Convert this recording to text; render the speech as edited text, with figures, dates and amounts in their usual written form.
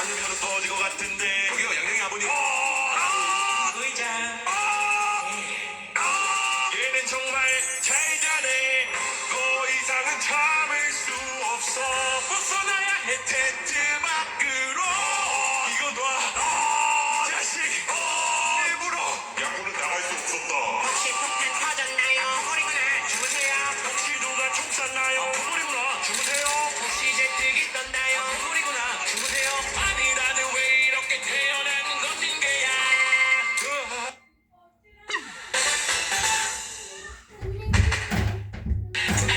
않으면 터질 것 같은데. 저기요, 양양이 아버님. 의자. 얘는 정말 잘 자네. 더 이상은 참을 수 없어. 벗어나야 해 텐트 밖으로. 이거 놔. 이 자식. 일부러. 야구는 나갈 수 없었다. 혹시 폭탄 터졌나요? 머리구나. 주무세요. 혹시 누가 총 쐈나요? 머리구나. 주무세요. 혹시 제트기 떴나요? 머리구나. 주무세요.